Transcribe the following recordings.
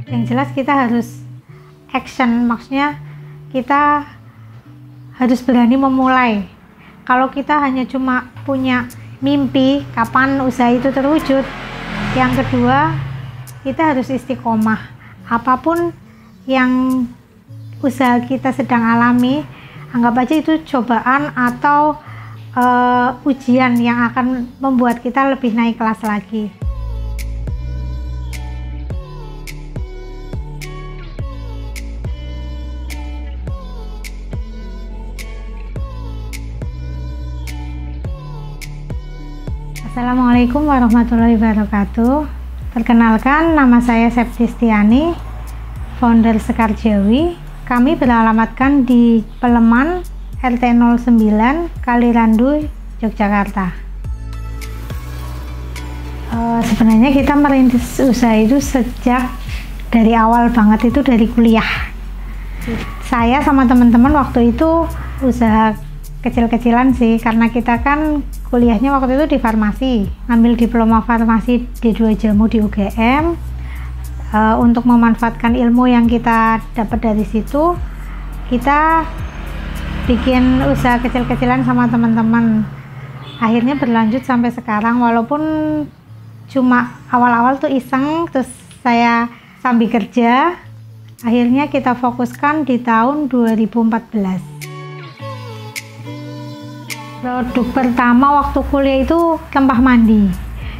Yang jelas kita harus action, maksudnya kita harus berani memulai. Kalau kita hanya cuma punya mimpi, kapan usaha itu terwujud? Yang kedua, kita harus istiqomah. Apapun yang usaha kita sedang alami, anggap aja itu cobaan atau ujian yang akan membuat kita lebih naik kelas lagi. Assalamualaikum warahmatullahi wabarakatuh. Perkenalkan, nama saya Septistiani, founder Sekar Jawi. Kami beralamatkan di Peleman, RT 09, Kalirandu, Yogyakarta. Sebenarnya kita merintis usaha itu sejak dari awal banget, itu dari kuliah. Saya sama teman-teman waktu itu usaha kecil-kecilan sih, karena kita kan kuliahnya waktu itu di farmasi, ambil diploma farmasi D2 Jamu di UGM. Untuk memanfaatkan ilmu yang kita dapat dari situ, kita bikin usaha kecil-kecilan sama teman-teman. Akhirnya berlanjut sampai sekarang, walaupun cuma awal-awal tuh iseng, terus saya sambil kerja. Akhirnya kita fokuskan di tahun 2014. Produk pertama waktu kuliah itu rempah mandi.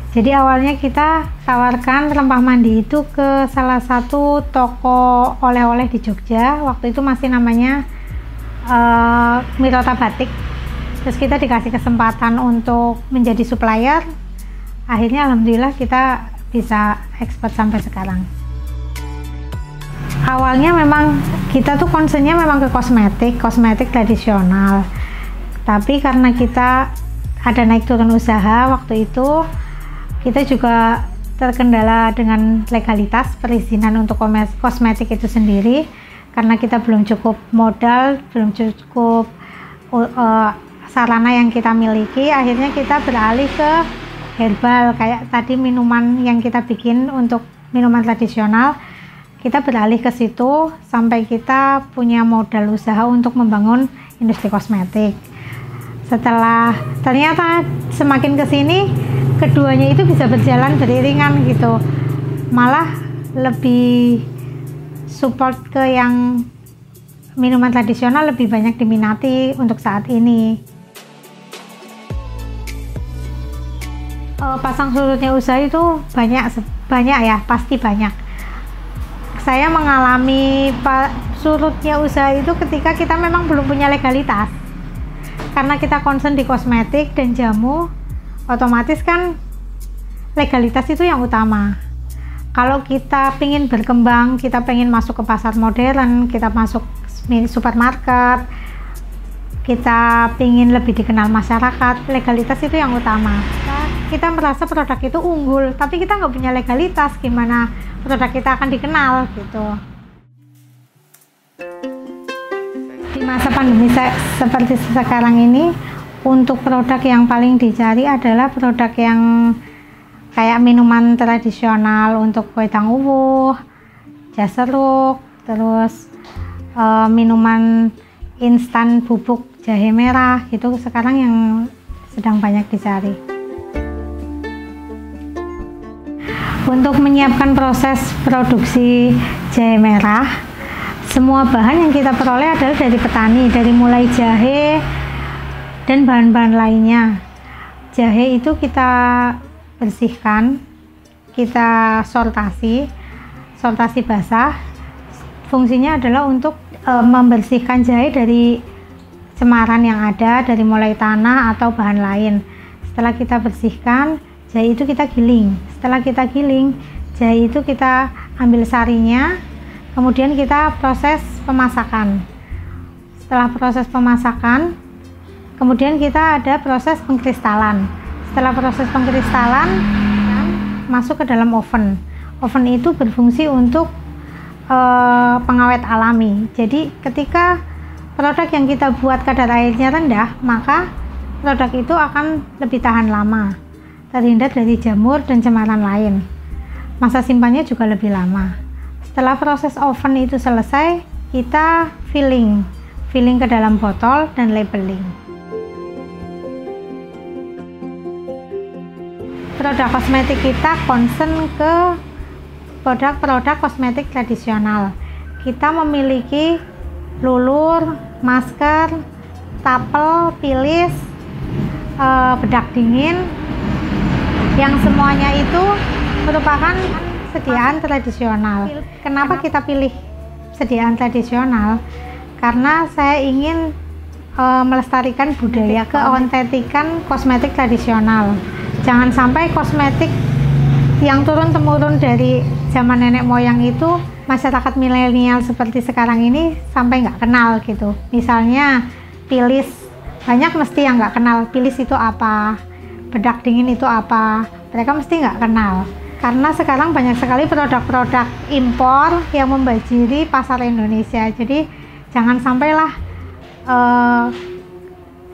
Jadi awalnya kita tawarkan rempah mandi itu ke salah satu toko oleh-oleh di Jogja. Waktu itu masih namanya Mirota Batik. Terus kita dikasih kesempatan untuk menjadi supplier. Akhirnya alhamdulillah kita bisa ekspor sampai sekarang. Awalnya memang kita tuh concernnya memang ke kosmetik tradisional. Tapi karena kita ada naik turun usaha waktu itu, kita juga terkendala dengan legalitas perizinan untuk kosmetik itu sendiri, karena kita belum cukup modal, belum cukup sarana yang kita miliki. Akhirnya kita beralih ke herbal, kayak tadi minuman yang kita bikin untuk minuman tradisional, kita beralih ke situ sampai kita punya modal usaha untuk membangun industri kosmetik. Setelah ternyata semakin kesini, keduanya itu bisa berjalan beriringan gitu, malah lebih support ke yang minuman tradisional lebih banyak diminati untuk saat ini. Pasang surutnya usaha itu banyak ya, pasti banyak. Saya mengalami surutnya usaha itu ketika kita memang belum punya legalitas. Karena kita concern di kosmetik dan jamu, otomatis kan legalitas itu yang utama. Kalau kita pengen berkembang, kita pengen masuk ke pasar modern, kita masuk supermarket, kita pengen lebih dikenal masyarakat, legalitas itu yang utama. Kita merasa produk itu unggul, tapi kita nggak punya legalitas, gimana produk kita akan dikenal gitu. Di masa pandemi seperti sekarang ini, untuk produk yang paling dicari adalah produk yang kayak minuman tradisional, untuk wedang uwuh, jas seruk, terus minuman instan bubuk jahe merah, itu sekarang yang sedang banyak dicari. Untuk menyiapkan proses produksi jahe merah, semua bahan yang kita peroleh adalah dari petani, dari mulai jahe dan bahan-bahan lainnya. Jahe itu kita bersihkan, kita sortasi basah. Fungsinya adalah untuk membersihkan jahe dari cemaran yang ada, dari mulai tanah atau bahan lain. Setelah kita bersihkan, jahe itu kita giling. Setelah kita giling, jahe itu kita ambil sarinya, kemudian kita proses pemasakan. Setelah proses pemasakan, kemudian kita ada proses pengkristalan. Setelah proses pengkristalan, masuk ke dalam oven. Oven itu berfungsi untuk pengawet alami. Jadi ketika produk yang kita buat kadar airnya rendah, maka produk itu akan lebih tahan lama, terhindar dari jamur dan cemaran lain. Masa simpannya juga lebih lama. Setelah proses oven itu selesai, kita filling ke dalam botol dan labeling. Produk kosmetik kita concern ke produk-produk kosmetik tradisional. Kita memiliki lulur, masker, tapel, pilis, bedak dingin, yang semuanya itu merupakan sediaan tradisional. Kenapa kita pilih sediaan tradisional? Karena saya ingin melestarikan budaya, keautentikan kosmetik tradisional. Jangan sampai kosmetik yang turun-temurun dari zaman nenek moyang itu masyarakat milenial seperti sekarang ini sampai nggak kenal gitu. Misalnya pilis, banyak mesti yang nggak kenal pilis itu apa, bedak dingin itu apa, mereka mesti nggak kenal. Karena sekarang banyak sekali produk-produk impor yang membanjiri pasar Indonesia. Jadi jangan sampailah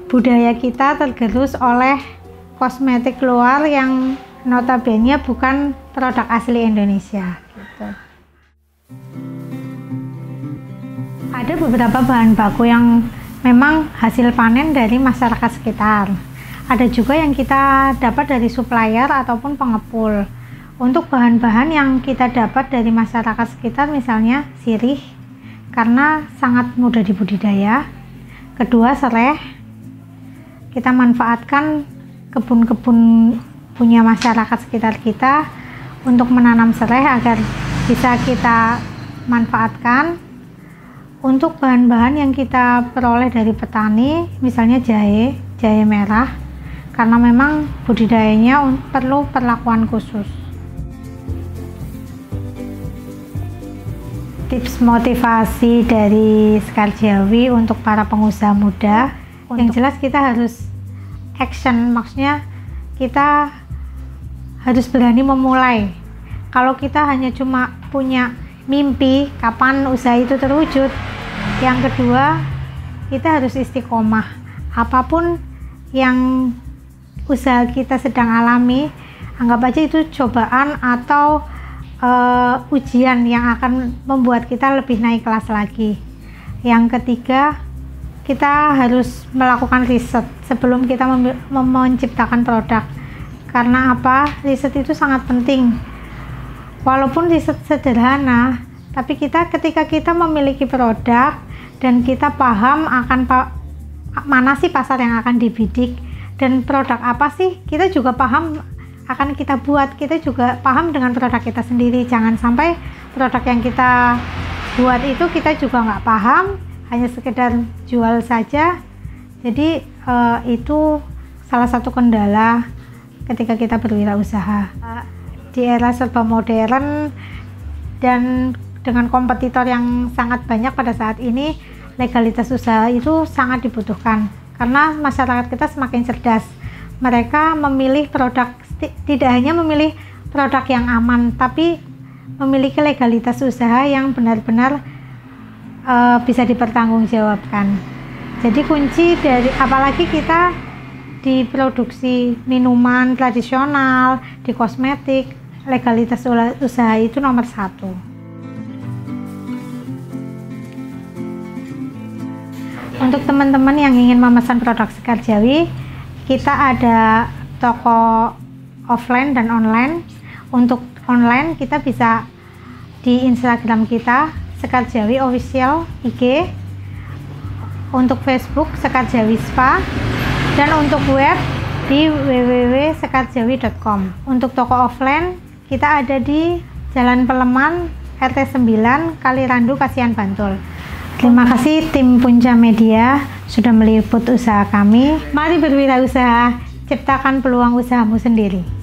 budaya kita tergerus oleh kosmetik luar yang notabene bukan produk asli Indonesia gitu. Ada beberapa bahan baku yang memang hasil panen dari masyarakat sekitar. Ada juga yang kita dapat dari supplier ataupun pengepul. Untuk bahan-bahan yang kita dapat dari masyarakat sekitar, misalnya sirih, karena sangat mudah dibudidaya. Kedua, sereh, kita manfaatkan kebun-kebun punya masyarakat sekitar kita untuk menanam sereh agar bisa kita manfaatkan. Untuk bahan-bahan yang kita peroleh dari petani, misalnya jahe merah, karena memang budidayanya perlu perlakuan khusus. Tips motivasi dari Sekar Jawi untuk para pengusaha muda, yang jelas kita harus action, maksudnya kita harus berani memulai. Kalau kita hanya cuma punya mimpi, kapan usaha itu terwujud? Yang kedua, kita harus istiqomah. Apapun yang usaha kita sedang alami, anggap aja itu cobaan atau ujian yang akan membuat kita lebih naik kelas lagi. Yang ketiga, kita harus melakukan riset sebelum kita menciptakan produk. Karena apa? Riset itu sangat penting. Walaupun riset sederhana, tapi ketika kita memiliki produk dan kita paham akan mana sih pasar yang akan dibidik dan produk apa sih, kita juga paham akan kita buat, kita juga paham dengan produk kita sendiri. Jangan sampai produk yang kita buat itu kita juga nggak paham, hanya sekedar jual saja. Jadi itu salah satu kendala ketika kita berwirausaha. Di era serba modern dan dengan kompetitor yang sangat banyak pada saat ini, legalitas usaha itu sangat dibutuhkan. Karena masyarakat kita semakin cerdas. Mereka memilih produk, tidak hanya memilih produk yang aman, tapi memiliki legalitas usaha yang benar-benar bisa dipertanggungjawabkan. Jadi kunci dari, apalagi kita di produksi minuman tradisional, di kosmetik, legalitas usaha itu nomor 1. Untuk teman-teman yang ingin memesan produk Sekar Jawi, kita ada toko offline dan online. Untuk online kita bisa di Instagram kita Sekar Jawi Official IG, untuk Facebook Sekar Jawi Spa, dan untuk web di www.sekarjawi.com. Untuk toko offline kita ada di Jalan Peleman RT 9 Kalirandu, Kasihan, Bantul. Terima kasih tim Punca Media sudah meliput usaha kami. Mari berwirausaha, ciptakan peluang usahamu sendiri.